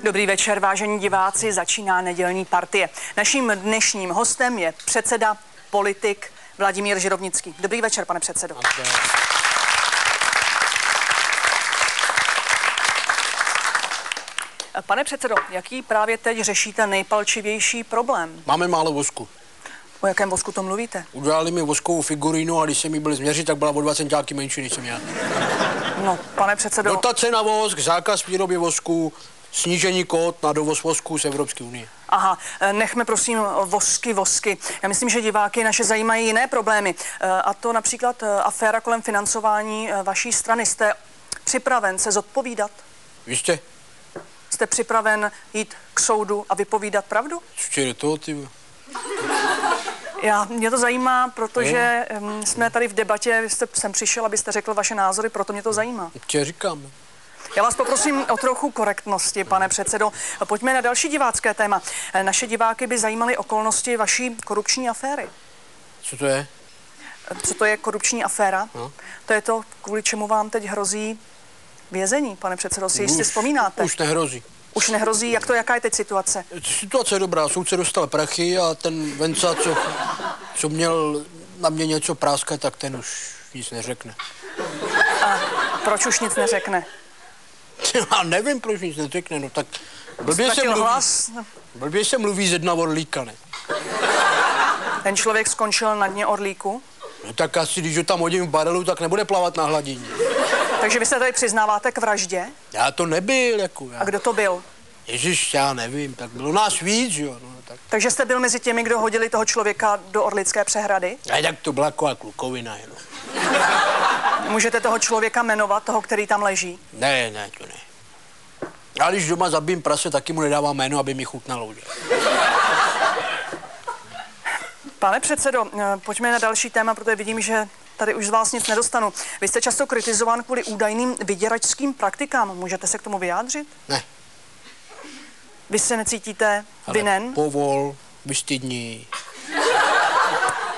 Dobrý večer, vážení diváci, začíná nedělní partie. Naším dnešním hostem je předseda, politik Vladimír Židovnický. Dobrý večer, pane předsedo. Pane předsedo, jaký právě teď řešíte nejpalčivější problém? Máme málo vosku. O jakém vosku to mluvíte? Udělali mi voskovou figurínu a když jsem jí byl změřit, tak byla o 2 centiáky menší, než jsem já. No, pane předsedo... Dotace na vosk, zákaz výroby vosku, snížení kvót na dovoz vosku z Evropské unie. Aha, nechme prosím vosky. Já myslím, že diváky naše zajímají jiné problémy. A to například aféra kolem financování vaší strany. Jste připraven se zodpovídat? Jistě. Jste připraven jít k soudu a vypovídat pravdu? Co je toho, ty? Mě to zajímá, protože jsme tady v debatě, vy jste sem přišel, abyste řekl vaše názory, proto mě to zajímá. Tě říkám. Já vás poprosím o trochu korektnosti, pane předsedo. Pojďme na další divácké téma. Naše diváky by zajímaly okolnosti vaší korupční aféry. Co to je? Co to je korupční aféra? No. To je to, kvůli čemu vám teď hrozí vězení, pane předsedo, si jistě vzpomínáte. Už nehrozí. Už nehrozí, jaká je teď situace? Situace je dobrá, soudce dostal prachy a ten Venca, co měl na mě něco práskat, tak ten už nic neřekne. A proč už nic neřekne? Já nevím, proč nic neřekne, no tak blbě se mluví ze dna orlíka, ne? Ten člověk skončil na dně orlíku? No tak asi, když ho tam hodím v barelu, tak nebude plavat na hladině. Takže vy se tady přiznáváte k vraždě? Já to nebyl, jako já. A kdo to byl? Ježiš, já nevím, tak bylo nás víc, jo, no tak. Takže jste byl mezi těmi, kdo hodili toho člověka do Orlické přehrady? A tak to byla taková klukovina, jenom. Můžete toho člověka jmenovat, toho, který tam leží? Ne, to ne. Já když doma zabijím prase, taky mu nedávám jméno, aby mi chutnalo. Pane předsedo, pojďme na další téma, protože vidím, že tady už z vás nic nedostanu. Vy jste často kritizován kvůli údajným vyděračským praktikám. Můžete se k tomu vyjádřit? Ne. Vy se necítíte vinen? Povol, vystydní.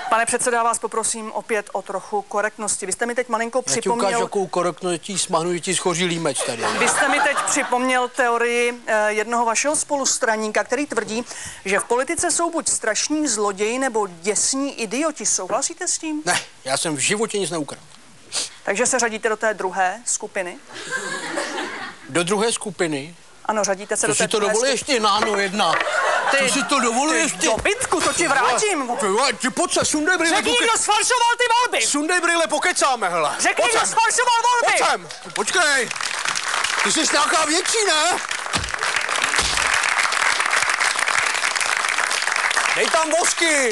Pane předsedo, já vás poprosím opět o trochu korektnosti. Vy jste mi teď malinko připomněl... Já ti ukážu, jakou korektností smahnu, že ti schoří límec tady. Vy jste mi teď připomněl teorii jednoho vašeho spolustraníka, který tvrdí, že v politice jsou buď strašní zloději nebo děsní idioti. Souhlasíte s tím? Ne, já jsem v životě nic neukradl. Takže se řadíte do té druhé skupiny? Do druhé skupiny? Ano, řadíte se do té druhé skupiny. To si to dovoluješ ty, náno jedna. Ty si to dovoluješ ty? Dobytku, to ti vrátím. Ty pojď se, sundej brýle. Řekni, kdo sfalšoval ty volby. Sundej brýle, pokecáme, hele. Řekni, kdo sfalšoval volby. Pojď sem, počkej. Ty jsi nějaká větší, ne? Dej tam vosky.